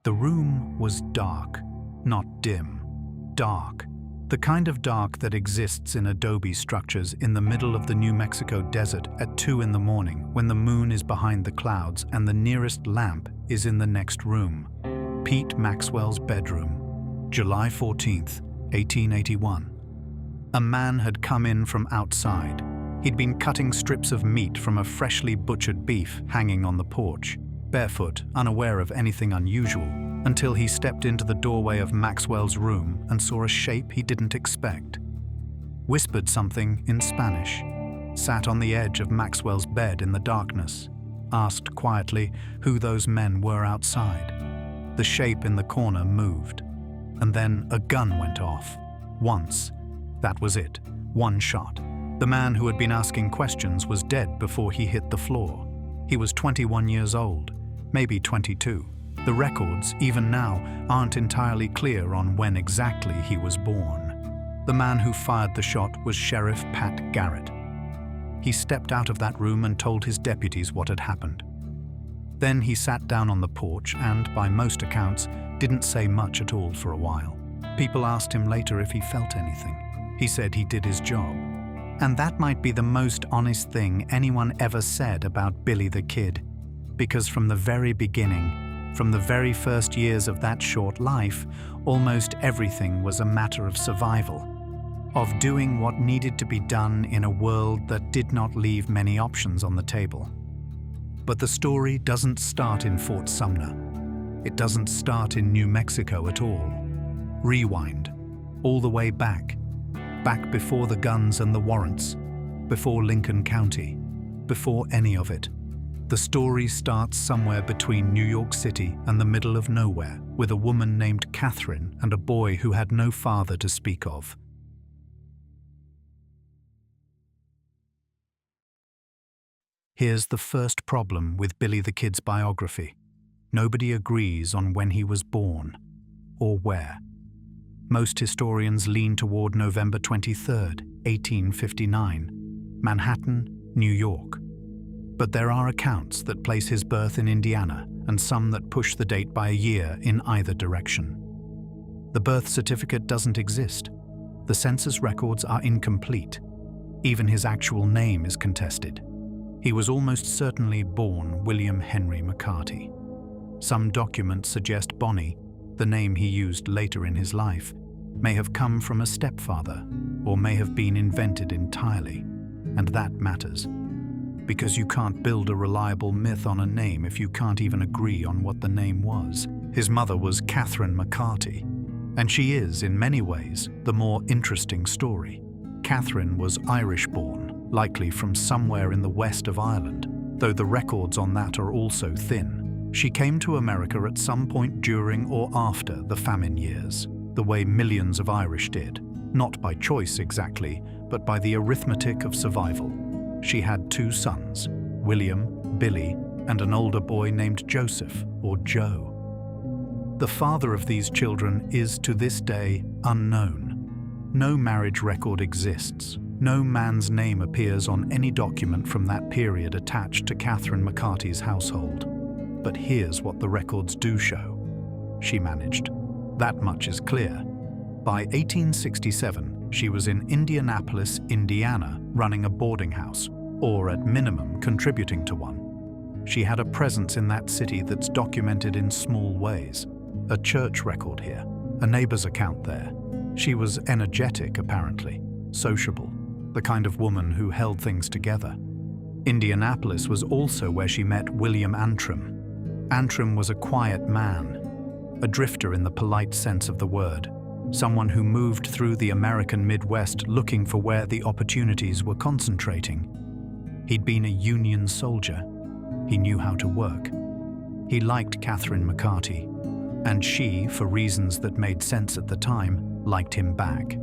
The room was dark, not dim. Dark. The kind of dark that exists in adobe structures in the middle of the New Mexico desert at 2 in the morning when the moon is behind the clouds and the nearest lamp is in the next room. Pete Maxwell's bedroom, July 14th, 1881. A man had come in from outside. He'd been cutting strips of meat from a freshly butchered beef hanging on the porch, barefoot, unaware of anything unusual, until he stepped into the doorway of Maxwell's room and saw a shape he didn't expect. Whispered something in Spanish, sat on the edge of Maxwell's bed in the darkness, asked quietly who those men were outside. The shape in the corner moved, and then a gun went off. Once. That was it. One shot. The man who had been asking questions was dead before he hit the floor. He was 21 years old, maybe 22. The records, even now, aren't entirely clear on when exactly he was born. The man who fired the shot was Sheriff Pat Garrett. He stepped out of that room and told his deputies what had happened. Then he sat down on the porch and, by most accounts, didn't say much at all for a while. People asked him later if he felt anything. He said he did his job. And that might be the most honest thing anyone ever said about Billy the Kid, because from the very beginning, from the very first years of that short life, almost everything was a matter of survival, of doing what needed to be done in a world that did not leave many options on the table. But the story doesn't start in Fort Sumner. It doesn't start in New Mexico at all. Rewind, all the way back before the guns and the warrants, before Lincoln County, before any of it. The story starts somewhere between New York City and the middle of nowhere, with a woman named Catherine and a boy who had no father to speak of. Here's the first problem with Billy the Kid's biography. Nobody agrees on when he was born, or where. Most historians lean toward November 23rd, 1859, Manhattan, New York. But there are accounts that place his birth in Indiana and some that push the date by a year in either direction. The birth certificate doesn't exist. The census records are incomplete. Even his actual name is contested. He was almost certainly born William Henry McCarty. Some documents suggest Bonnie, the name he used later in his life, may have come from a stepfather or may have been invented entirely. And that matters, because you can't build a reliable myth on a name if you can't even agree on what the name was. His mother was Catherine McCarty, and she is, in many ways, the more interesting story. Catherine was Irish-born, likely from somewhere in the west of Ireland, though the records on that are also thin. She came to America at some point during or after the famine years, the way millions of Irish did, not by choice exactly, but by the arithmetic of survival. She had 2 sons, William, Billy, and an older boy named Joseph, or Joe. The father of these children is, to this day, unknown. No marriage record exists. No man's name appears on any document from that period attached to Catherine McCarty's household. But here's what the records do show. She managed. That much is clear. By 1867, she was in Indianapolis, Indiana, running a boarding house, or at minimum contributing to one. She had a presence in that city that's documented in small ways. A church record here, a neighbor's account there. She was energetic, apparently, sociable, the kind of woman who held things together. Indianapolis was also where she met William Antrim. Antrim was a quiet man, a drifter in the polite sense of the word, someone who moved through the American Midwest looking for where the opportunities were concentrating. He'd been a Union soldier. He knew how to work. He liked Catherine McCarty, and she, for reasons that made sense at the time, liked him back.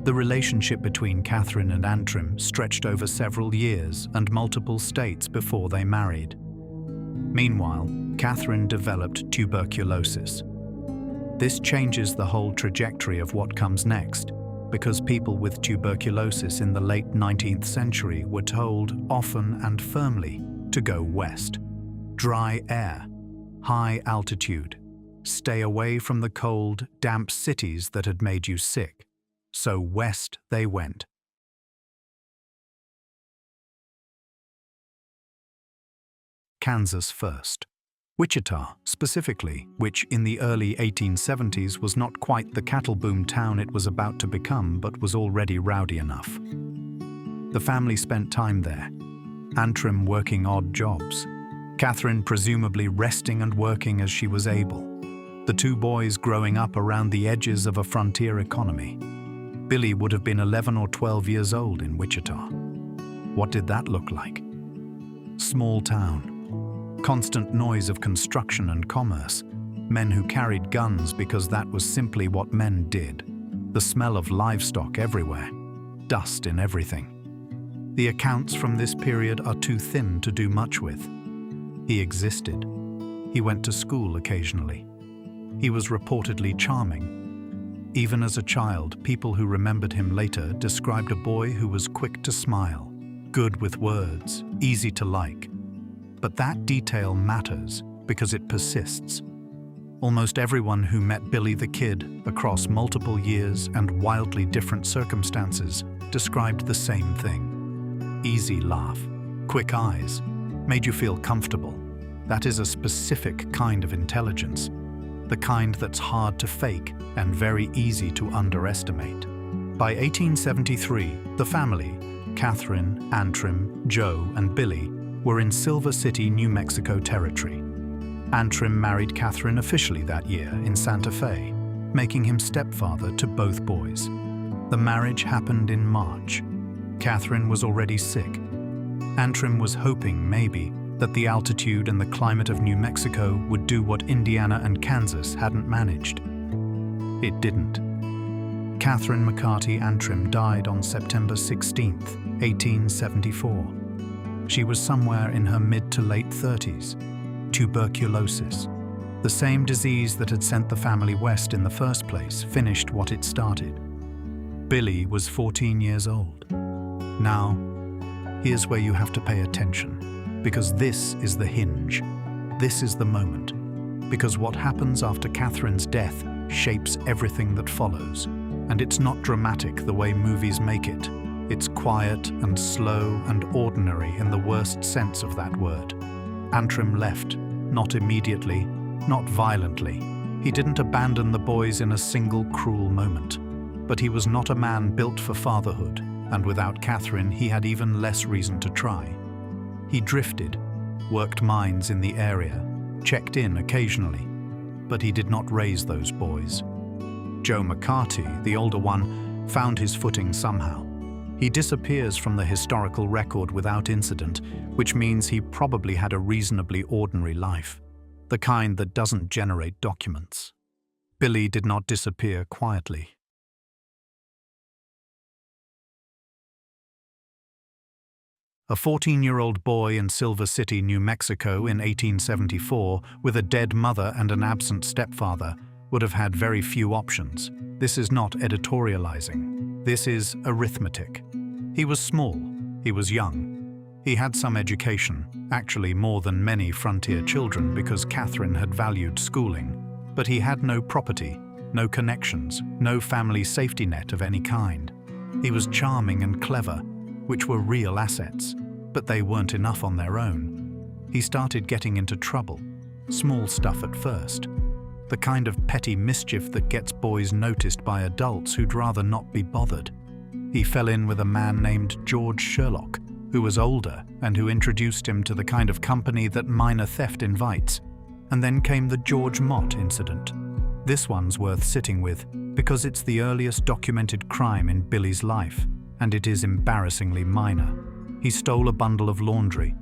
The relationship between Catherine and Antrim stretched over several years and multiple states before they married. Meanwhile, Catherine developed tuberculosis. This changes the whole trajectory of what comes next, because people with tuberculosis in the late 19th century were told, often and firmly, to go west. Dry air, high altitude, Stay away from the cold, damp cities that had made you sick. So west they went. Kansas first. Wichita, specifically, which in the early 1870s was not quite the cattle boom town it was about to become, but was already rowdy enough. The family spent time there, Antrim working odd jobs, Catherine presumably resting and working as she was able, the two boys growing up around the edges of a frontier economy. Billy would have been 11 or 12 years old in Wichita. What did that look like? Small town. Constant noise of construction and commerce, men who carried guns because that was simply what men did, the smell of livestock everywhere, dust in everything. The accounts from this period are too thin to do much with. He existed. He went to school occasionally. He was reportedly charming. Even as a child, people who remembered him later described a boy who was quick to smile, good with words, easy to like. But that detail matters because it persists. Almost everyone who met Billy the Kid across multiple years and wildly different circumstances described the same thing. Easy laugh, quick eyes, made you feel comfortable. That is a specific kind of intelligence, the kind that's hard to fake and very easy to underestimate. By 1873, the family, Catherine, Antrim, Joe, and Billy, were in Silver City, New Mexico territory. Antrim married Catherine officially that year in Santa Fe, making him stepfather to both boys. The marriage happened in March. Catherine was already sick. Antrim was hoping, maybe, that the altitude and the climate of New Mexico would do what Indiana and Kansas hadn't managed. It didn't. Catherine McCarty Antrim died on September 16, 1874. She was somewhere in her mid to late 30s. Tuberculosis. The same disease that had sent the family west in the first place finished what it started. Billy was 14 years old. Now, here's where you have to pay attention, because this is the hinge. This is the moment. Because what happens after Catherine's death shapes everything that follows. And it's not dramatic the way movies make it. It's quiet and slow and ordinary in the worst sense of that word. Antrim left, not immediately, not violently. He didn't abandon the boys in a single cruel moment. But he was not a man built for fatherhood, and without Catherine he had even less reason to try. He drifted, worked mines in the area, checked in occasionally, but he did not raise those boys. Joe McCarty, the older one, found his footing somehow. He disappears from the historical record without incident, which means he probably had a reasonably ordinary life, the kind that doesn't generate documents. Billy did not disappear quietly. A 14-year-old boy in Silver City, New Mexico in 1874, with a dead mother and an absent stepfather, would have had very few options. This is not editorializing. This is arithmetic. He was small. He was young. He had some education, actually more than many frontier children because Catherine had valued schooling. But he had no property, no connections, no family safety net of any kind. He was charming and clever, which were real assets, but they weren't enough on their own. He started getting into trouble, small stuff at first. The kind of petty mischief that gets boys noticed by adults who'd rather not be bothered. He fell in with a man named George Sherlock, who was older and who introduced him to the kind of company that minor theft invites. And then came the George Mott incident. This one's worth sitting with because it's the earliest documented crime in Billy's life, and it is embarrassingly minor. He stole a bundle of laundry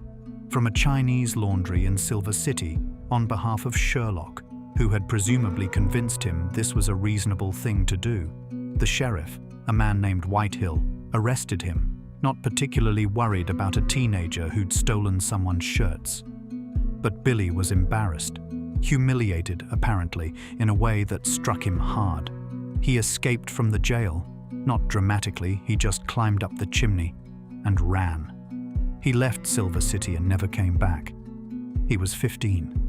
from a Chinese laundry in Silver City on behalf of Sherlock, who had presumably convinced him this was a reasonable thing to do. The sheriff, a man named Whitehill, arrested him, not particularly worried about a teenager who'd stolen someone's shirts. But Billy was embarrassed, humiliated apparently, in a way that struck him hard. He escaped from the jail. Not dramatically, he just climbed up the chimney and ran. He left Silver City and never came back. He was 15.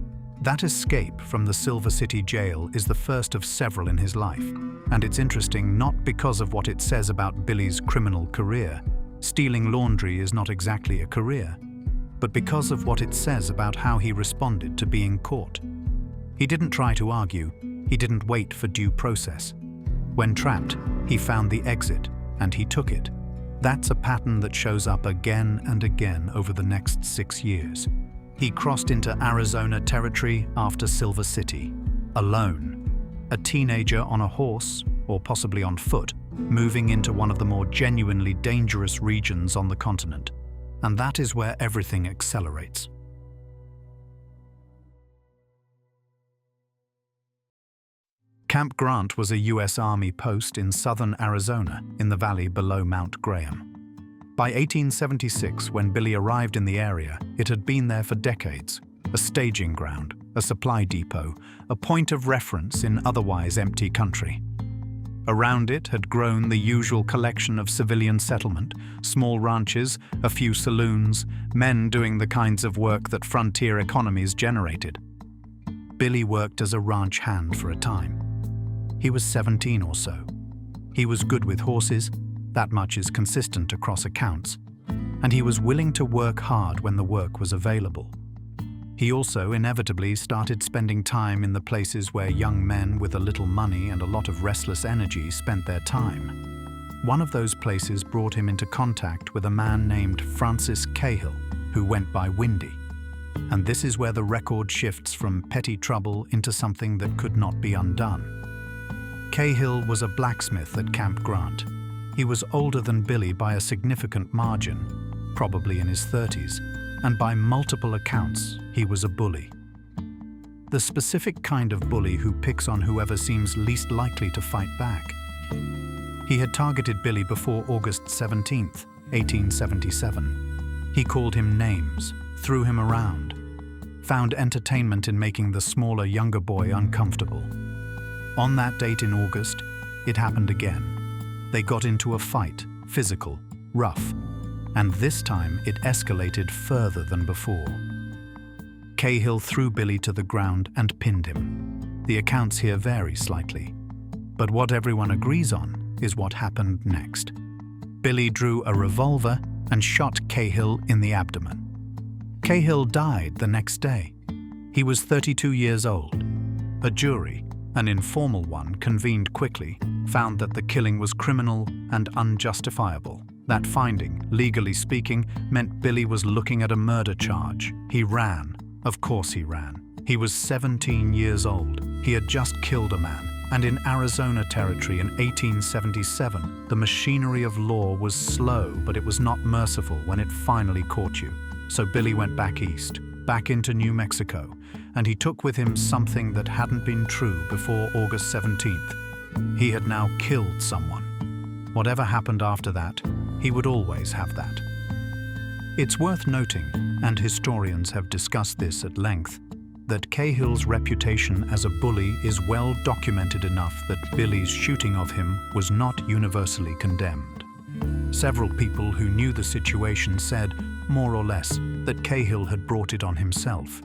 That escape from the Silver City jail is the first of several in his life, and it's interesting not because of what it says about Billy's criminal career. Stealing laundry is not exactly a career, but because of what it says about how he responded to being caught. He didn't try to argue, he didn't wait for due process. When trapped, he found the exit, and he took it. That's a pattern that shows up again and again over the next 6 years. He crossed into Arizona territory after Silver City, alone. A teenager on a horse, or possibly on foot, moving into one of the more genuinely dangerous regions on the continent. And that is where everything accelerates. Camp Grant was a U.S. Army post in southern Arizona, in the valley below Mount Graham. By 1876, when Billy arrived in the area, it had been there for decades. A staging ground, a supply depot, a point of reference in otherwise empty country. Around it had grown the usual collection of civilian settlement, small ranches, a few saloons, men doing the kinds of work that frontier economies generated. Billy worked as a ranch hand for a time. He was 17 or so. He was good with horses, that much is consistent across accounts, and he was willing to work hard when the work was available. He also inevitably started spending time in the places where young men with a little money and a lot of restless energy spent their time. One of those places brought him into contact with a man named Francis Cahill, who went by Windy. And this is where the record shifts from petty trouble into something that could not be undone. Cahill was a blacksmith at Camp Grant. He was older than Billy by a significant margin, probably in his 30s, and by multiple accounts, he was a bully. The specific kind of bully who picks on whoever seems least likely to fight back. He had targeted Billy before August 17, 1877. He called him names, threw him around, found entertainment in making the smaller, younger boy uncomfortable. On that date in August, it happened again. They got into a fight, physical, rough, and this time it escalated further than before. Cahill threw Billy to the ground and pinned him. The accounts here vary slightly, but what everyone agrees on is what happened next. Billy drew a revolver and shot Cahill in the abdomen. Cahill died the next day. He was 32 years old. A jury, an informal one convened quickly, found that the killing was criminal and unjustifiable. That finding, legally speaking, meant Billy was looking at a murder charge. He ran. Of course he ran. He was 17 years old. He had just killed a man. And in Arizona territory in 1877, the machinery of law was slow, but it was not merciful when it finally caught you. So Billy went back east, back into New Mexico, and he took with him something that hadn't been true before August 17th. He had now killed someone. Whatever happened after that, he would always have that. It's worth noting, and historians have discussed this at length, that Cahill's reputation as a bully is well documented enough that Billy's shooting of him was not universally condemned. Several people who knew the situation said, more or less, that Cahill had brought it on himself.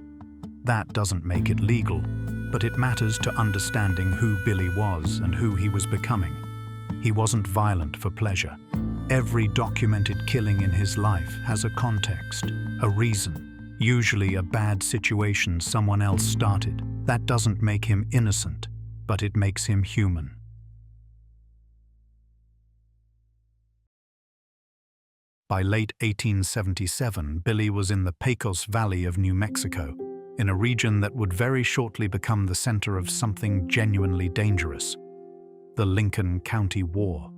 That doesn't make it legal, but it matters to understanding who Billy was and who he was becoming. He wasn't violent for pleasure. Every documented killing in his life has a context, a reason, usually a bad situation someone else started. That doesn't make him innocent, but it makes him human. By late 1877, Billy was in the Pecos Valley of New Mexico, in a region that would very shortly become the center of something genuinely dangerous: the Lincoln County War.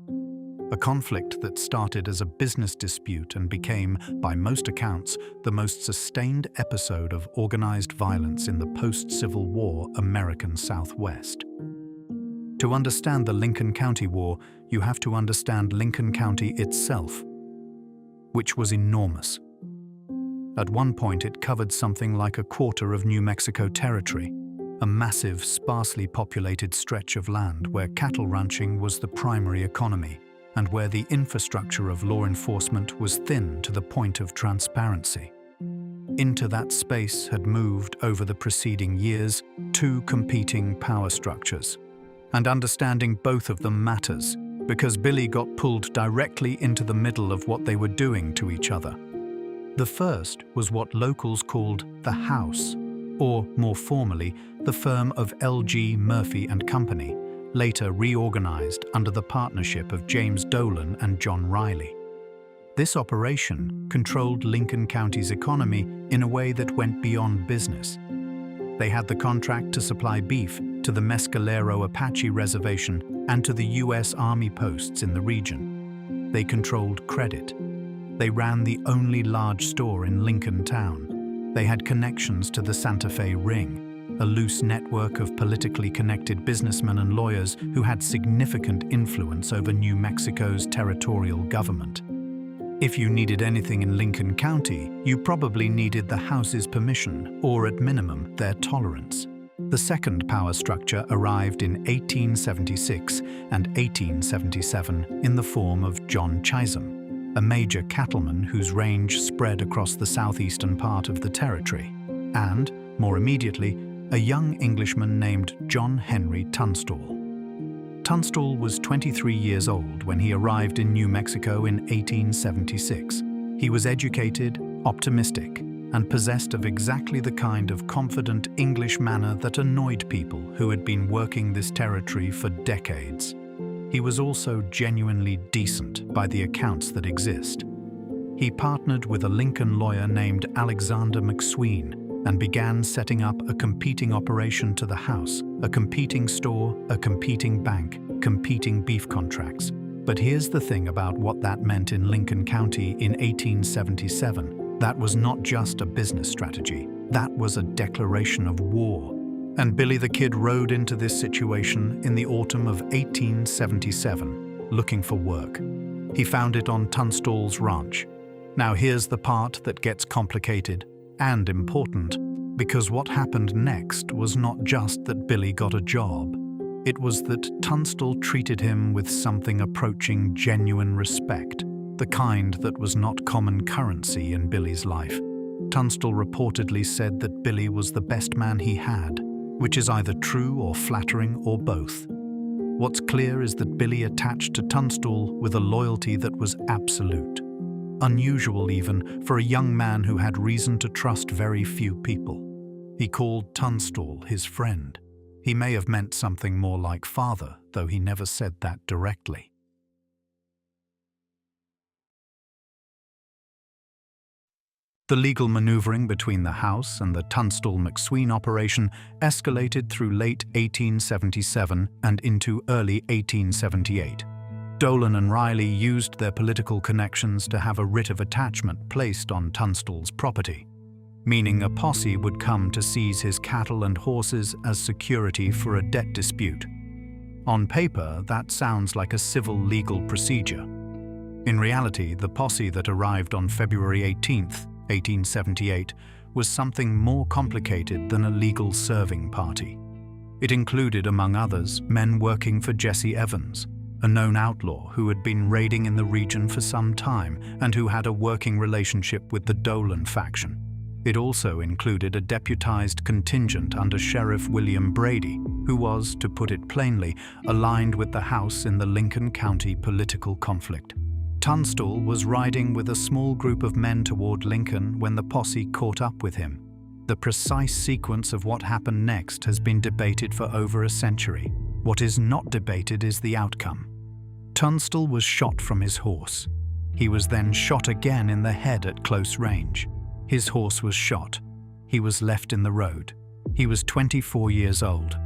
A conflict that started as a business dispute and became, by most accounts, the most sustained episode of organized violence in the post-Civil War American Southwest. To understand the Lincoln County War, you have to understand Lincoln County itself, which was enormous. At one point, it covered something like a quarter of New Mexico territory, a massive, sparsely populated stretch of land where cattle ranching was the primary economy, and where the infrastructure of law enforcement was thin to the point of transparency. into that space had moved over the preceding years two competing power structures. And understanding both of them matters, because Billy got pulled directly into the middle of what they were doing to each other. The first was what locals called the House, or more formally, the firm of L.G. Murphy and Company, later reorganized under the partnership of James Dolan and John Riley. This operation controlled Lincoln County's economy in a way that went beyond business. They had the contract to supply beef to the Mescalero Apache Reservation and to the U.S. Army posts in the region. They controlled credit. They ran the only large store in Lincoln Town. They had connections to the Santa Fe Ring, a loose network of politically connected businessmen and lawyers who had significant influence over New Mexico's territorial government. If you needed anything in Lincoln County, you probably needed the House's permission, or at minimum, their tolerance. The second power structure arrived in 1876 and 1877 in the form of John Chisholm, a major cattleman whose range spread across the southeastern part of the territory, and, more immediately, a young Englishman named John Henry Tunstall. Tunstall was 23 years old when he arrived in New Mexico in 1876. He was educated, optimistic, and possessed of exactly the kind of confident English manner that annoyed people who had been working this territory for decades. He was also genuinely decent by the accounts that exist. He partnered with a Lincoln lawyer named Alexander McSween and began setting up a competing operation to the House, a competing store, a competing bank, competing beef contracts. But here's the thing about what that meant in Lincoln County in 1877. That was not just a business strategy. That was a declaration of war. And Billy the Kid rode into this situation in the autumn of 1877, looking for work. He found it on Tunstall's ranch. Now here's the part that gets complicated and important, because what happened next was not just that Billy got a job. It was that Tunstall treated him with something approaching genuine respect, the kind that was not common currency in Billy's life. Tunstall reportedly said that Billy was the best man he had, which is either true or flattering or both. What's clear is that Billy attached to Tunstall with a loyalty that was absolute. Unusual even for a young man who had reason to trust very few people. He called Tunstall his friend. He may have meant something more like father, though he never said that directly. The legal maneuvering between the House and the Tunstall-McSween operation escalated through late 1877 and into early 1878. Dolan and Riley used their political connections to have a writ of attachment placed on Tunstall's property, meaning a posse would come to seize his cattle and horses as security for a debt dispute. On paper, that sounds like a civil legal procedure. In reality, the posse that arrived on February 18, 1878, was something more complicated than a legal serving party. It included, among others, men working for Jesse Evans, a known outlaw who had been raiding in the region for some time and who had a working relationship with the Dolan faction. It also included a deputized contingent under Sheriff William Brady, who was, to put it plainly, aligned with the House in the Lincoln County political conflict. Tunstall was riding with a small group of men toward Lincoln when the posse caught up with him. The precise sequence of what happened next has been debated for over a century. What is not debated is the outcome. Tunstall was shot from his horse. He was then shot again in the head at close range. His horse was shot. He was left in the road. He was 24 years old.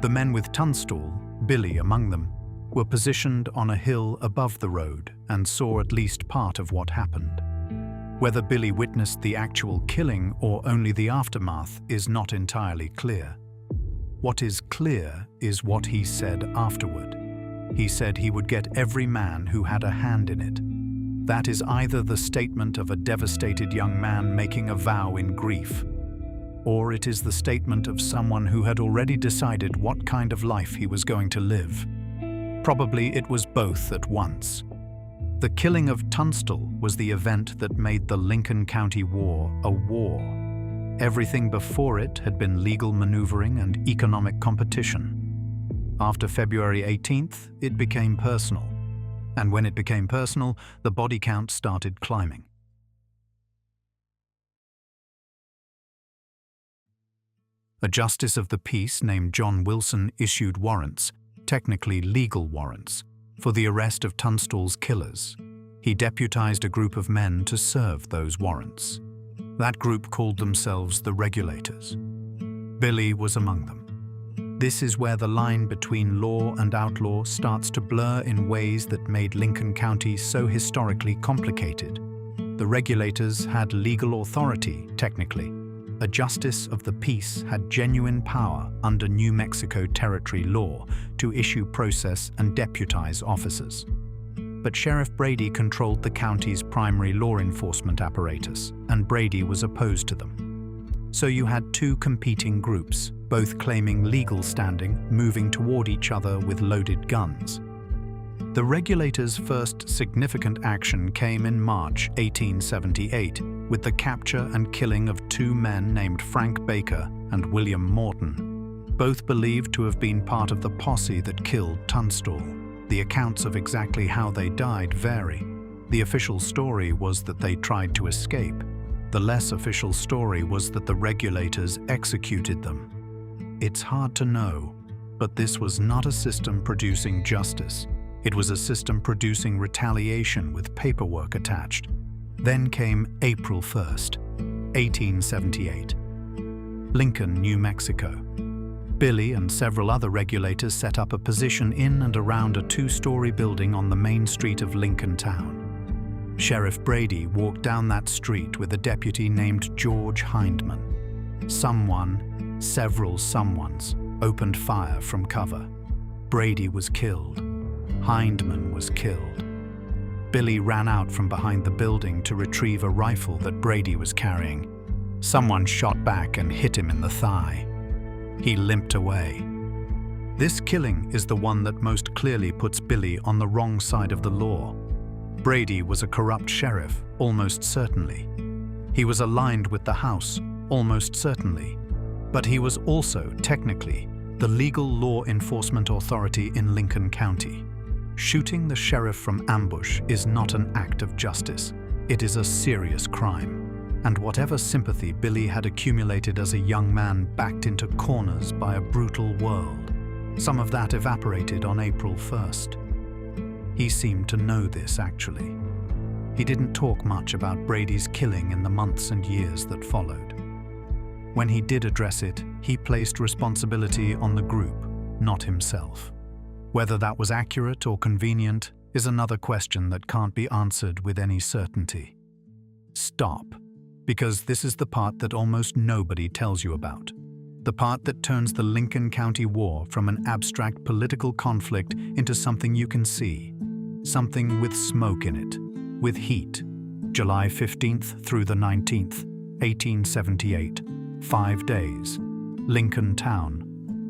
The men with Tunstall, Billy among them, were positioned on a hill above the road and saw at least part of what happened. Whether Billy witnessed the actual killing or only the aftermath is not entirely clear. What is clear is what he said afterward. He said he would get every man who had a hand in it. That is either the statement of a devastated young man making a vow in grief, or it is the statement of someone who had already decided what kind of life he was going to live. Probably it was both at once. The killing of Tunstall was the event that made the Lincoln County War a war. Everything before it had been legal maneuvering and economic competition. After February 18th, it became personal. And when it became personal, the body count started climbing. A justice of the peace named John Wilson issued warrants, technically legal warrants, for the arrest of Tunstall's killers. He deputized a group of men to serve those warrants. That group called themselves the Regulators. Billy was among them. This is where the line between law and outlaw starts to blur in ways that made Lincoln County so historically complicated. The Regulators had legal authority, technically. A justice of the peace had genuine power under New Mexico Territory law to issue process and deputize officers. But Sheriff Brady controlled the county's primary law enforcement apparatus, and Brady was opposed to them. So you had two competing groups, both claiming legal standing, moving toward each other with loaded guns. The Regulators' first significant action came in March 1878 with the capture and killing of two men named Frank Baker and William Morton, both believed to have been part of the posse that killed Tunstall. The accounts of exactly how they died vary. The official story was that they tried to escape. The less official story was that the Regulators executed them. It's hard to know, but this was not a system producing justice. It was a system producing retaliation with paperwork attached. Then came April 1st, 1878. Lincoln, New Mexico. Billy and several other Regulators set up a position in and around a two-story building on the main street of Lincoln Town. Sheriff Brady walked down that street with a deputy named George Hindman. Several someones, opened fire from cover. Brady was killed. Hindman was killed. Billy ran out from behind the building to retrieve a rifle that Brady was carrying. Someone shot back and hit him in the thigh. He limped away. This killing is the one that most clearly puts Billy on the wrong side of the law. Brady was a corrupt sheriff, almost certainly. He was aligned with the House, almost certainly. But he was also, technically, the legal law enforcement authority in Lincoln County. Shooting the sheriff from ambush is not an act of justice. It is a serious crime. And whatever sympathy Billy had accumulated as a young man backed into corners by a brutal world, some of that evaporated on April 1st. He seemed to know this, actually. He didn't talk much about Brady's killing in the months and years that followed. When he did address it, he placed responsibility on the group, not himself. Whether that was accurate or convenient is another question that can't be answered with any certainty. Stop, because this is the part that almost nobody tells you about. The part that turns the Lincoln County War from an abstract political conflict into something you can see. Something with smoke in it, with heat. July 15th through the 19th, 1878. 5 days. Lincoln Town.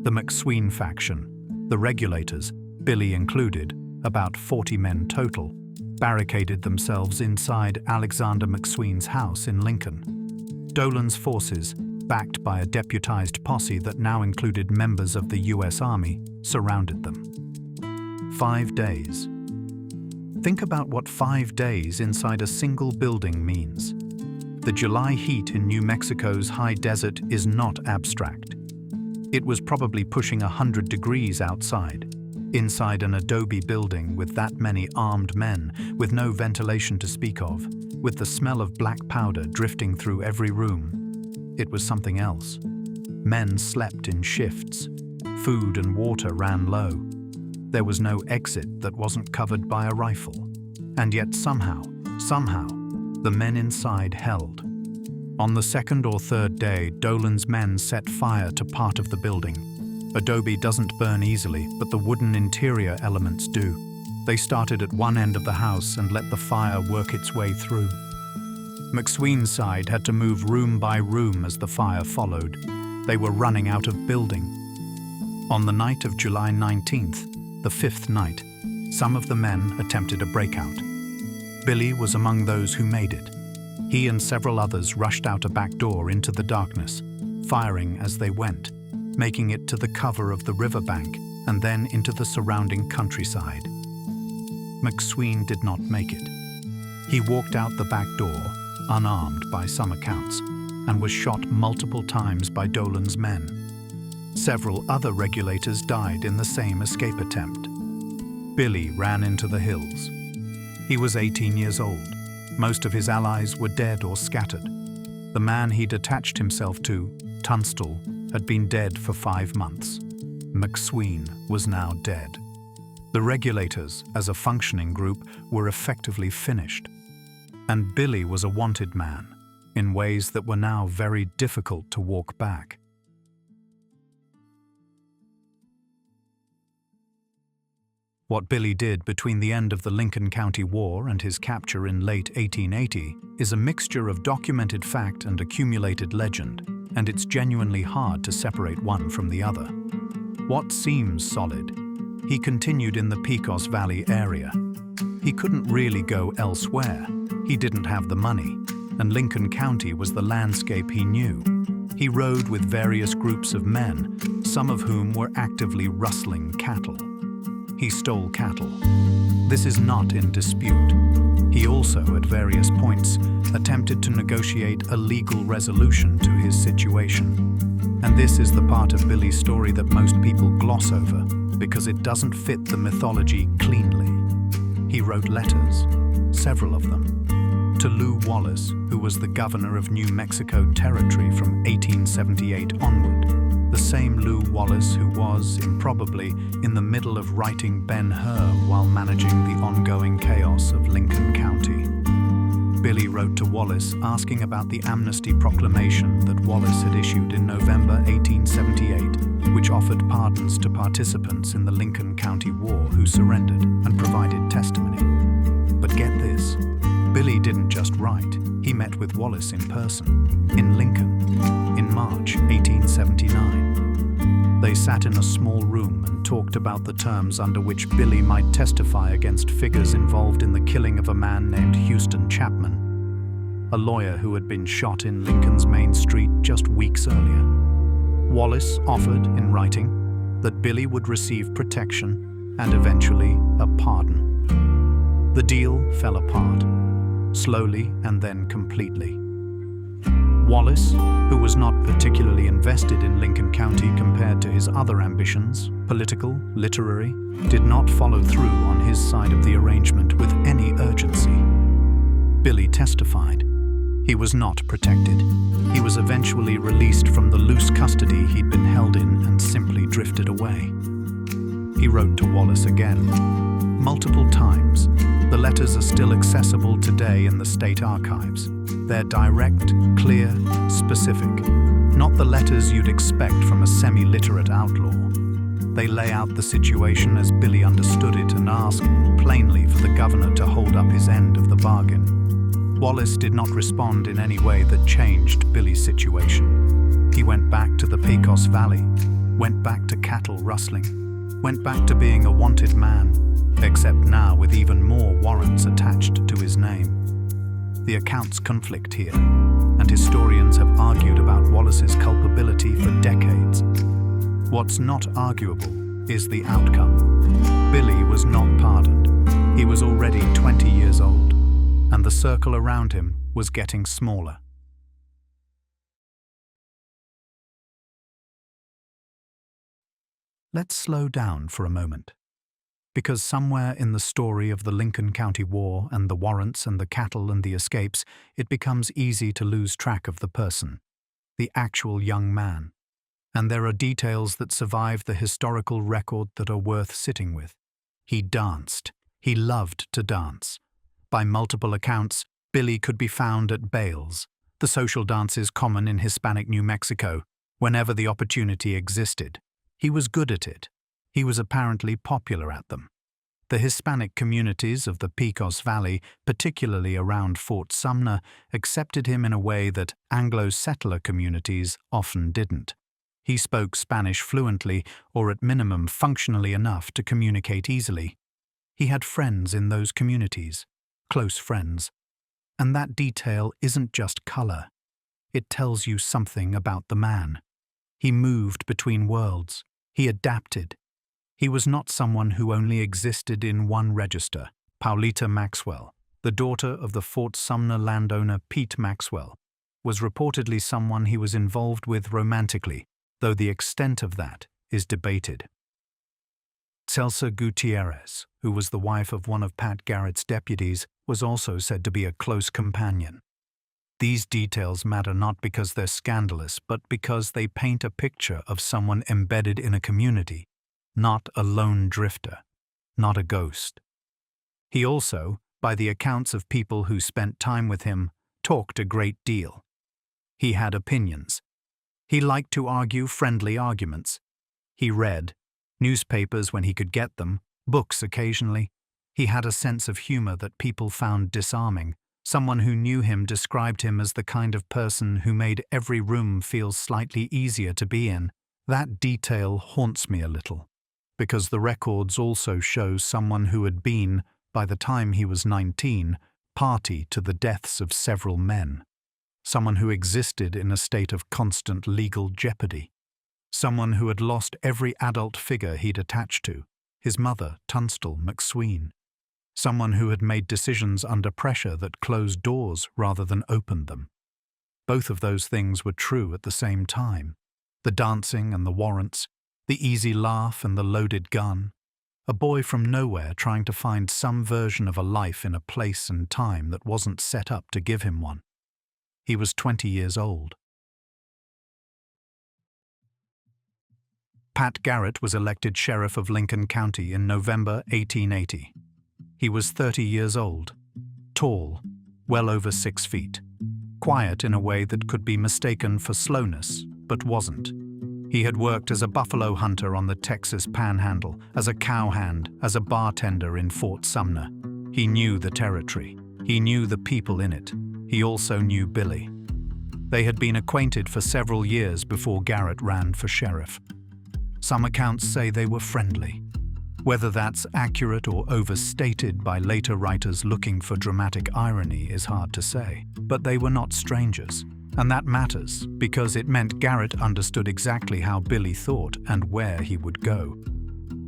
The McSween faction. The Regulators, Billy included, about 40 men total, barricaded themselves inside Alexander McSween's house in Lincoln. Dolan's forces, backed by a deputized posse that now included members of the U.S. Army, surrounded them. 5 days. Think about what 5 days inside a single building means. The July heat in New Mexico's high desert is not abstract. It was probably pushing 100 degrees outside, inside an adobe building with that many armed men, with no ventilation to speak of, with the smell of black powder drifting through every room. It was something else. Men slept in shifts. Food and water ran low. There was no exit that wasn't covered by a rifle. And yet somehow, the men inside held. On the second or third day, Dolan's men set fire to part of the building. Adobe doesn't burn easily, but the wooden interior elements do. They started at one end of the house and let the fire work its way through. McSween's side had to move room by room as the fire followed. They were running out of building. On the night of July 19th, the fifth night, some of the men attempted a breakout. Billy was among those who made it. He and several others rushed out a back door into the darkness, firing as they went, making it to the cover of the riverbank and then into the surrounding countryside. McSween did not make it. He walked out the back door, unarmed by some accounts, and was shot multiple times by Dolan's men. Several other regulators died in the same escape attempt. Billy ran into the hills. He was 18 years old. Most of his allies were dead or scattered. The man he'd attached himself to, Tunstall, had been dead for 5 months. McSween was now dead. The regulators, as a functioning group, were effectively finished. And Billy was a wanted man, in ways that were now very difficult to walk back. What Billy did between the end of the Lincoln County War and his capture in late 1880 is a mixture of documented fact and accumulated legend, and it's genuinely hard to separate one from the other. What seems solid? He continued in the Pecos Valley area. He couldn't really go elsewhere. He didn't have the money, and Lincoln County was the landscape he knew. He rode with various groups of men, some of whom were actively rustling cattle. He stole cattle. This is not in dispute. He also, at various points, attempted to negotiate a legal resolution to his situation. And this is the part of Billy's story that most people gloss over, because it doesn't fit the mythology cleanly. He wrote letters, several of them, to Lew Wallace, who was the governor of New Mexico Territory from 1878 onward. The same Lew Wallace who was, improbably, in the middle of writing Ben-Hur while managing the ongoing chaos of Lincoln County. Billy wrote to Wallace asking about the amnesty proclamation that Wallace had issued in November 1878, which offered pardons to participants in the Lincoln County War who surrendered and provided testimony. But get this, Billy didn't just write, he met with Wallace in person, in Lincoln, in March 1879. They sat in a small room and talked about the terms under which Billy might testify against figures involved in the killing of a man named Houston Chapman, a lawyer who had been shot in Lincoln's Main Street just weeks earlier. Wallace offered, in writing, that Billy would receive protection and eventually a pardon. The deal fell apart, slowly and then completely. Wallace, who was not particularly invested in Lincoln County compared to his other ambitions, political, literary, did not follow through on his side of the arrangement with any urgency. Billy testified. He was not protected. He was eventually released from the loose custody he'd been held in and simply drifted away. He wrote to Wallace again, multiple times. The letters are still accessible today in the state archives. They're direct, clear, specific. Not the letters you'd expect from a semi-literate outlaw. They lay out the situation as Billy understood it and asked plainly for the governor to hold up his end of the bargain. Wallace did not respond in any way that changed Billy's situation. He went back to the Pecos Valley, went back to cattle rustling, went back to being a wanted man, except now with even more warrants attached to his name. The accounts conflict here, and historians have argued about Wallace's culpability for decades. What's not arguable is the outcome. Billy was not pardoned. He was already 20 years old, and the circle around him was getting smaller. Let's slow down for a moment, because somewhere in the story of the Lincoln County War and the warrants and the cattle and the escapes, it becomes easy to lose track of the person, the actual young man. And there are details that survive the historical record that are worth sitting with. He danced. He loved to dance. By multiple accounts, Billy could be found at bales, the social dances common in Hispanic New Mexico, whenever the opportunity existed. He was good at it. He was apparently popular at them. The Hispanic communities of the Pecos Valley, particularly around Fort Sumner, accepted him in a way that Anglo-settler communities often didn't. He spoke Spanish fluently, or at minimum functionally enough to communicate easily. He had friends in those communities. close friends. And that detail isn't just color. It tells you something about the man. He moved between worlds. He adapted. He was not someone who only existed in one register. Paulita Maxwell, the daughter of the Fort Sumner landowner Pete Maxwell, was reportedly someone he was involved with romantically, though the extent of that is debated. Celsa Gutierrez, who was the wife of one of Pat Garrett's deputies, was also said to be a close companion. These details matter not because they're scandalous, but because they paint a picture of someone embedded in a community, not a lone drifter, not a ghost. He also, by the accounts of people who spent time with him, talked a great deal. He had opinions. He liked to argue friendly arguments. He read newspapers when he could get them, books occasionally. He had a sense of humor that people found disarming. Someone who knew him described him as the kind of person who made every room feel slightly easier to be in. That detail haunts me a little, because the records also show someone who had been, by the time he was 19, party to the deaths of several men. Someone who existed in a state of constant legal jeopardy. Someone who had lost every adult figure he'd attached to, his mother, Tunstall McSween. Someone who had made decisions under pressure that closed doors rather than opened them. Both of those things were true at the same time. The dancing and the warrants, the easy laugh and the loaded gun. A boy from nowhere trying to find some version of a life in a place and time that wasn't set up to give him one. He was 20 years old. Pat Garrett was elected sheriff of Lincoln County in November 1880. He was 30 years old, tall, well over 6 feet, quiet in a way that could be mistaken for slowness, but wasn't. He had worked as a buffalo hunter on the Texas Panhandle, as a cowhand, as a bartender in Fort Sumner. He knew the territory. He knew the people in it. He also knew Billy. They had been acquainted for several years before Garrett ran for sheriff. Some accounts say they were friendly. Whether that's accurate or overstated by later writers looking for dramatic irony is hard to say, but they were not strangers. And that matters, because it meant Garrett understood exactly how Billy thought and where he would go.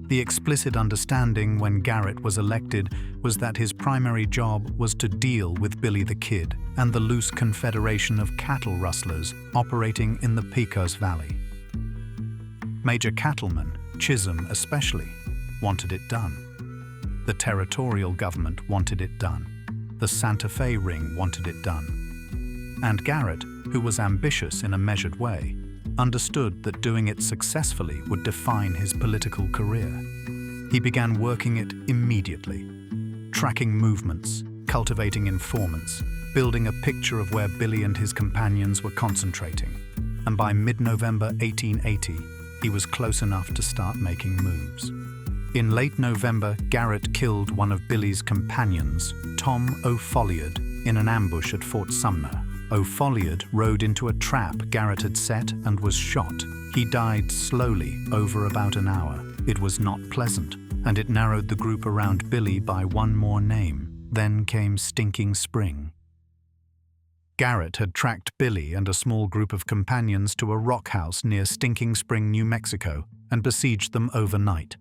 The explicit understanding when Garrett was elected was that his primary job was to deal with Billy the Kid and the loose confederation of cattle rustlers operating in the Pecos Valley. Major cattlemen, Chisholm especially, wanted it done. The territorial government wanted it done. The Santa Fe Ring wanted it done. And Garrett, who was ambitious in a measured way, understood that doing it successfully would define his political career. He began working it immediately, tracking movements, cultivating informants, building a picture of where Billy and his companions were concentrating. And by mid-November 1880, he was close enough to start making moves. In late November, Garrett killed one of Billy's companions, Tom O'Folliard, in an ambush at Fort Sumner. O'Folliard rode into a trap Garrett had set and was shot. He died slowly over about an hour. It was not pleasant, and it narrowed the group around Billy by one more name. Then came Stinking Spring. Garrett had tracked Billy and a small group of companions to a rock house near Stinking Spring, New Mexico, and besieged them overnight.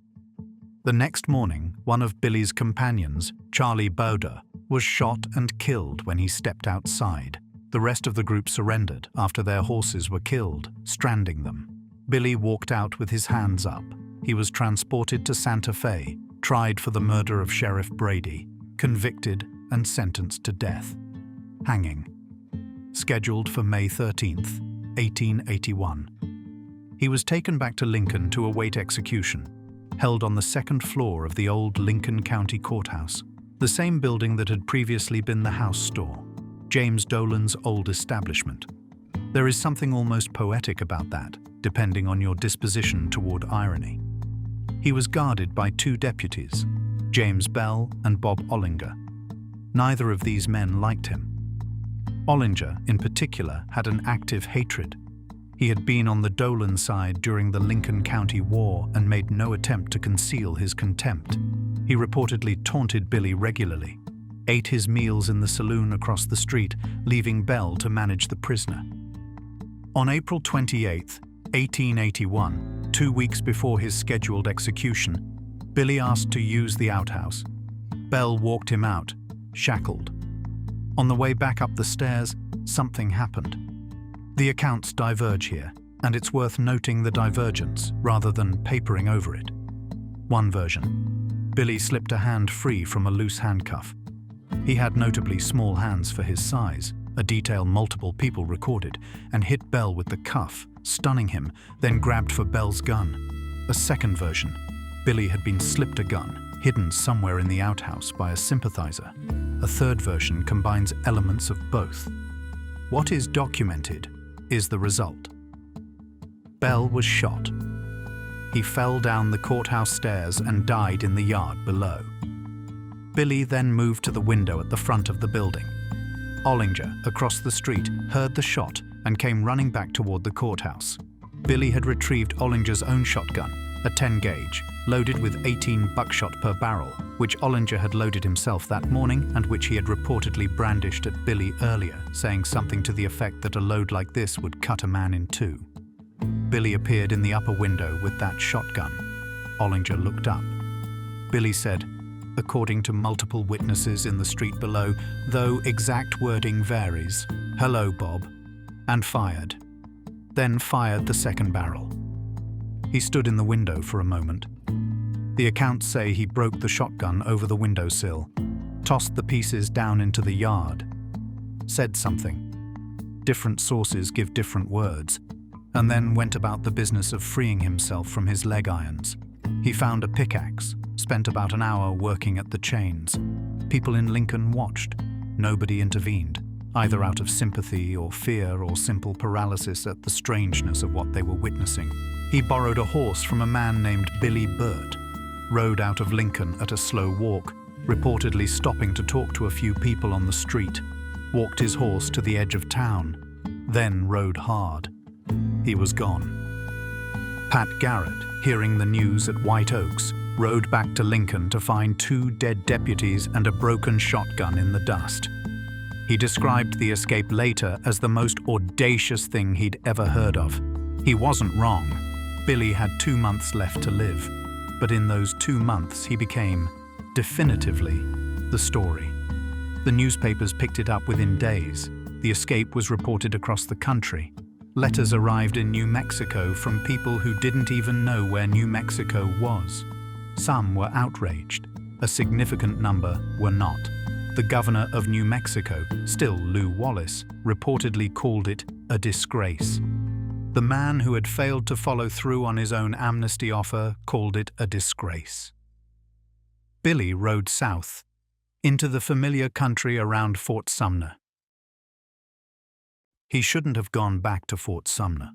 The next morning, one of Billy's companions, Charlie Bowder, was shot and killed when he stepped outside. The rest of the group surrendered after their horses were killed, stranding them. Billy walked out with his hands up. He was transported to Santa Fe, tried for the murder of Sheriff Brady, convicted and sentenced to death. Hanging. Scheduled for May 13th, 1881. He was taken back to Lincoln to await execution, held on the second floor of the old Lincoln County Courthouse, the same building that had previously been the house store, James Dolan's old establishment. There is something almost poetic about that, depending on your disposition toward irony. He was guarded by 2 deputies, James Bell and Bob Ollinger. Neither of these men liked him. Ollinger, in particular, had an active hatred. He had been on the Dolan side during the Lincoln County War and made no attempt to conceal his contempt. He reportedly taunted Billy regularly. ate his meals in the saloon across the street, leaving Bell to manage the prisoner. On April 28, 1881, 2 weeks before his scheduled execution, Billy asked to use the outhouse. Bell walked him out, shackled. On the way back up the stairs, something happened. The accounts diverge here, and it's worth noting the divergence rather than papering over it. One version: Billy slipped a hand free from a loose handcuff. He had notably small hands for his size, a detail multiple people recorded, and hit Bell with the cuff, stunning him, then grabbed for Bell's gun. A second version: Billy had been slipped a gun, hidden somewhere in the outhouse by a sympathizer. A third version combines elements of both. What is documented is the result. Bell was shot. He fell down the courthouse stairs and died in the yard below. Billy then moved to the window at the front of the building. Ollinger, across the street, heard the shot and came running back toward the courthouse. Billy had retrieved Ollinger's own shotgun, a 10-gauge, loaded with 18 buckshot per barrel, which Ollinger had loaded himself that morning and which he had reportedly brandished at Billy earlier, saying something to the effect that a load like this would cut a man in two. Billy appeared in the upper window with that shotgun. Ollinger looked up. Billy said, according to multiple witnesses in the street below, though exact wording varies, "Hello, Bob," and fired. Then fired the second barrel. He stood in the window for a moment. The accounts say he broke the shotgun over the windowsill, tossed the pieces down into the yard, said something. Different sources give different words, and then went about the business of freeing himself from his leg irons. He found a pickaxe, spent about an hour working at the chains. People in Lincoln watched. Nobody intervened, either out of sympathy or fear or simple paralysis at the strangeness of what they were witnessing. He borrowed a horse from a man named Billy Burt, rode out of Lincoln at a slow walk, reportedly stopping to talk to a few people on the street, walked his horse to the edge of town, then rode hard. He was gone. Pat Garrett, hearing the news at White Oaks, rode back to Lincoln to find 2 dead deputies and a broken shotgun in the dust. He described the escape later as the most audacious thing he'd ever heard of. He wasn't wrong. Billy had 2 months left to live, but in those 2 months he became, definitively, the story. The newspapers picked it up within days. The escape was reported across the country. Letters arrived in New Mexico from people who didn't even know where New Mexico was. Some were outraged. A significant number were not. The governor of New Mexico, still Lew Wallace, reportedly called it a disgrace. The man who had failed to follow through on his own amnesty offer called it a disgrace. Billy rode south, into the familiar country around Fort Sumner. He shouldn't have gone back to Fort Sumner.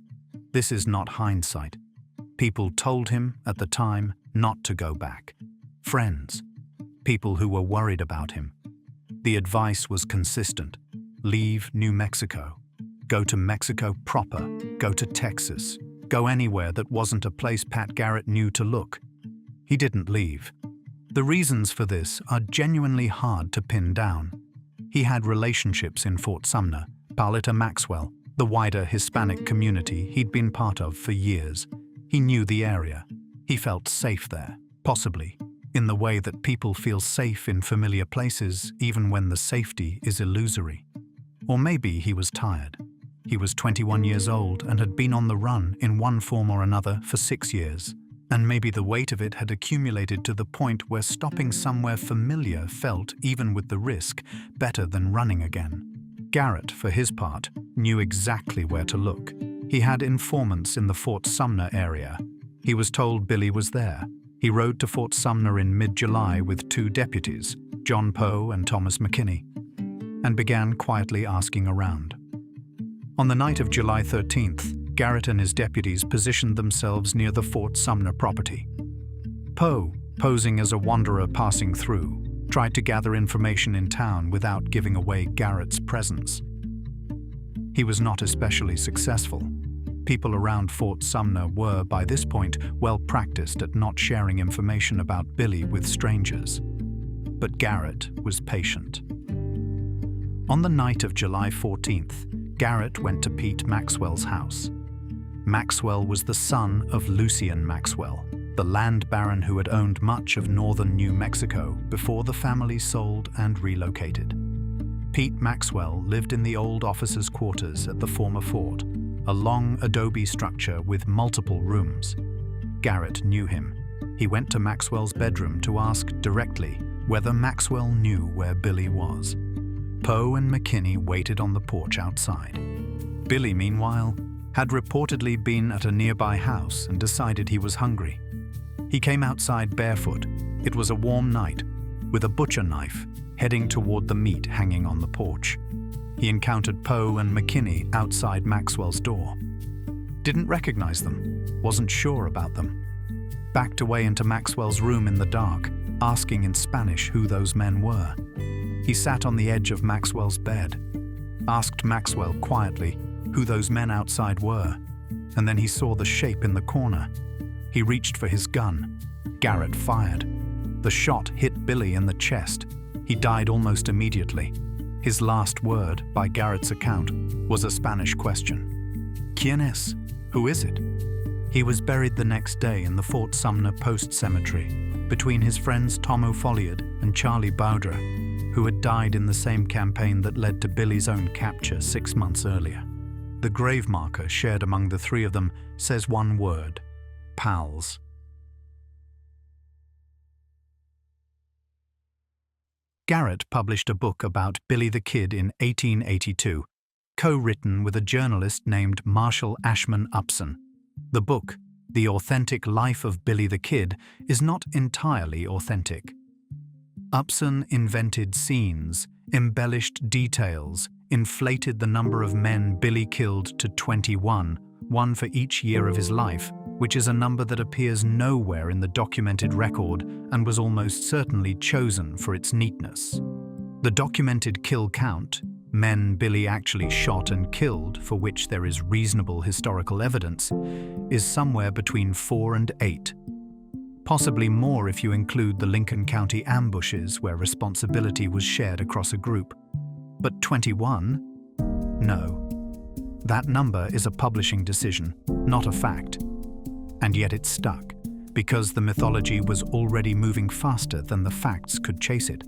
This is not hindsight. People told him at the time not to go back. Friends, people who were worried about him. The advice was consistent. Leave New Mexico. Go to Mexico proper. Go to Texas. Go anywhere that wasn't a place Pat Garrett knew to look. He didn't leave. The reasons for this are genuinely hard to pin down. He had relationships in Fort Sumner, Pete Maxwell, the wider Hispanic community he'd been part of for years. He knew the area. He felt safe there, possibly, in the way that people feel safe in familiar places even when the safety is illusory. Or maybe he was tired. He was 21 years old and had been on the run in one form or another for 6 years. And maybe the weight of it had accumulated to the point where stopping somewhere familiar felt, even with the risk, better than running again. Garrett, for his part, knew exactly where to look. He had informants in the Fort Sumner area. He was told Billy was there. He rode to Fort Sumner in mid-July with 2 deputies, John Poe and Thomas McKinney, and began quietly asking around. On the night of July 13th, Garrett and his deputies positioned themselves near the Fort Sumner property. Poe, posing as a wanderer passing through, tried to gather information in town without giving away Garrett's presence. He was not especially successful. People around Fort Sumner were, by this point, well practiced at not sharing information about Billy with strangers. but Garrett was patient. On the night of July 14th, Garrett went to Pete Maxwell's house. Maxwell was the son of Lucien Maxwell, the land baron who had owned much of northern New Mexico before the family sold and relocated. Pete Maxwell lived in the old officers' quarters at the former fort, a long adobe structure with multiple rooms. Garrett knew him. He went to Maxwell's bedroom to ask directly whether Maxwell knew where Billy was. Poe and McKinney waited on the porch outside. Billy, meanwhile, had reportedly been at a nearby house and decided he was hungry. He came outside barefoot. It was a warm night, with a butcher knife, heading toward the meat hanging on the porch. He encountered Poe and McKinney outside Maxwell's door. Didn't recognize them, wasn't sure about them. Backed away into Maxwell's room in the dark, asking in Spanish who those men were. He sat on the edge of Maxwell's bed, asked Maxwell quietly who those men outside were, and then he saw the shape in the corner. He reached for his gun. Garrett fired. The shot hit Billy in the chest. He died almost immediately. His last word, by Garrett's account, was a Spanish question. ¿Quién es? Who is it? He was buried the next day in the Fort Sumner Post Cemetery, between his friends Tom O'Folliard and Charlie Bowdra, who had died in the same campaign that led to Billy's own capture 6 months earlier. The grave marker shared among the three of them says one word: pals. Garrett published a book about Billy the Kid in 1882, co-written with a journalist named Marshall Ashman Upson. The book, The Authentic Life of Billy the Kid, is not entirely authentic. Upson invented scenes, embellished details, inflated the number of men Billy killed to 21, one for each year of his life, which is a number that appears nowhere in the documented record and was almost certainly chosen for its neatness. The documented kill count, men Billy actually shot and killed for which there is reasonable historical evidence, is somewhere between 4 and 8. Possibly more if you include the Lincoln County ambushes where responsibility was shared across a group. But 21? No. That number is a publishing decision, not a fact. And yet it stuck, because the mythology was already moving faster than the facts could chase it.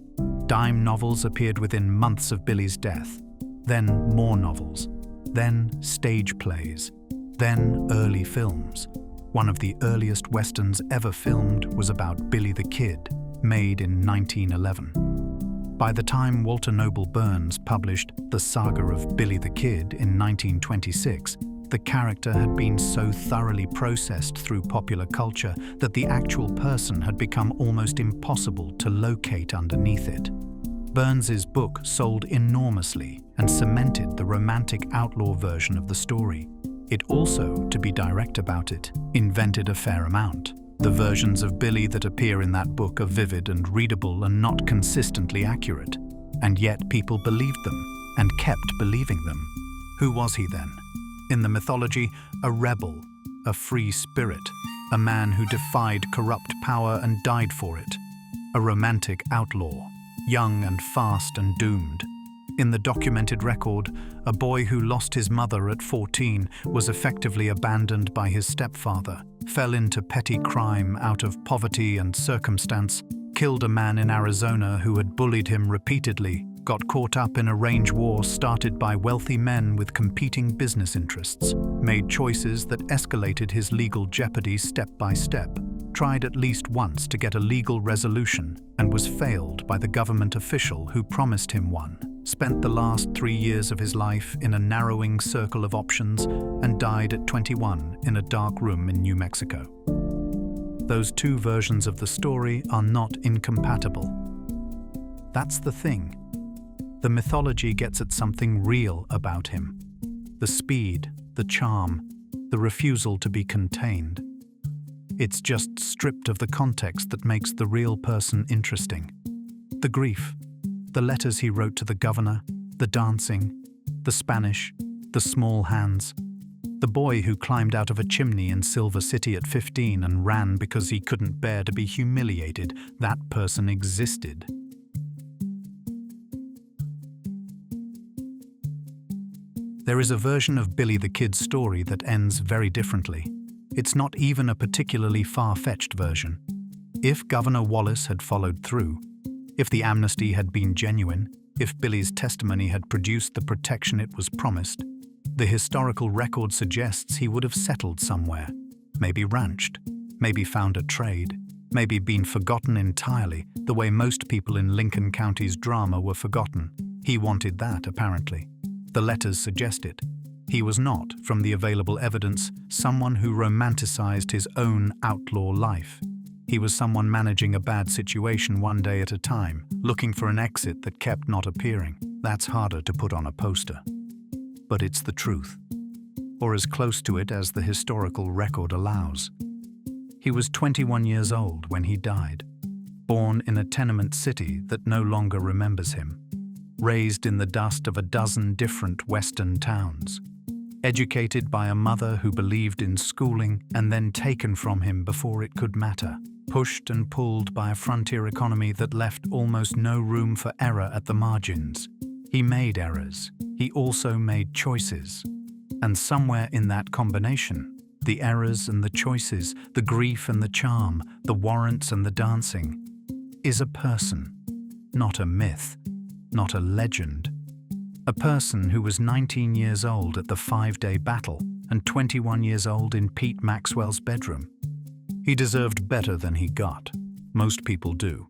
Dime novels appeared within months of Billy's death, then more novels, then stage plays, then early films. One of the earliest westerns ever filmed was about Billy the Kid, made in 1911. By the time Walter Noble Burns published The Saga of Billy the Kid in 1926, the character had been so thoroughly processed through popular culture that the actual person had become almost impossible to locate underneath it. Burns's book sold enormously and cemented the romantic outlaw version of the story. It also, to be direct about it, invented a fair amount. The versions of Billy that appear in that book are vivid and readable and not consistently accurate. And yet people believed them and kept believing them. Who was he then? In the mythology, a rebel, a free spirit, a man who defied corrupt power and died for it, a romantic outlaw, young and fast and doomed. In the documented record, a boy who lost his mother at 14 was effectively abandoned by his stepfather, fell into petty crime out of poverty and circumstance, killed a man in Arizona who had bullied him repeatedly, got caught up in a range war started by wealthy men with competing business interests, made choices that escalated his legal jeopardy step by step, tried at least once to get a legal resolution and was failed by the government official who promised him one, spent the last 3 years of his life in a narrowing circle of options and died at 21 in a dark room in New Mexico. Those two versions of the story are not incompatible. That's the thing. The mythology gets at something real about him. The speed, the charm, the refusal to be contained. It's just stripped of the context that makes the real person interesting. The grief, the letters he wrote to the governor, the dancing, the Spanish, the small hands. The boy who climbed out of a chimney in Silver City at 15 and ran because he couldn't bear to be humiliated, that person existed. There is a version of Billy the Kid's story that ends very differently. It's not even a particularly far-fetched version. If Governor Wallace had followed through, if the amnesty had been genuine, if Billy's testimony had produced the protection it was promised, the historical record suggests he would have settled somewhere, maybe ranched, maybe found a trade, maybe been forgotten entirely, the way most people in Lincoln County's drama were forgotten. He wanted that, apparently. The letters suggest it. He was not, from the available evidence, someone who romanticized his own outlaw life. He was someone managing a bad situation one day at a time, looking for an exit that kept not appearing. That's harder to put on a poster. But it's the truth, or as close to it as the historical record allows. He was 21 years old when he died, born in a tenement city that no longer remembers him, raised in the dust of a dozen different western towns, educated by a mother who believed in schooling and then taken from him before it could matter, pushed and pulled by a frontier economy that left almost no room for error at the margins. He made errors. He also made choices. And somewhere in that combination, the errors and the choices, the grief and the charm, the warrants and the dancing, is a person, not a myth, not a legend. A person who was 19 years old at the 5-day battle and 21 years old in Pete Maxwell's bedroom. He deserved better than he got. Most people do.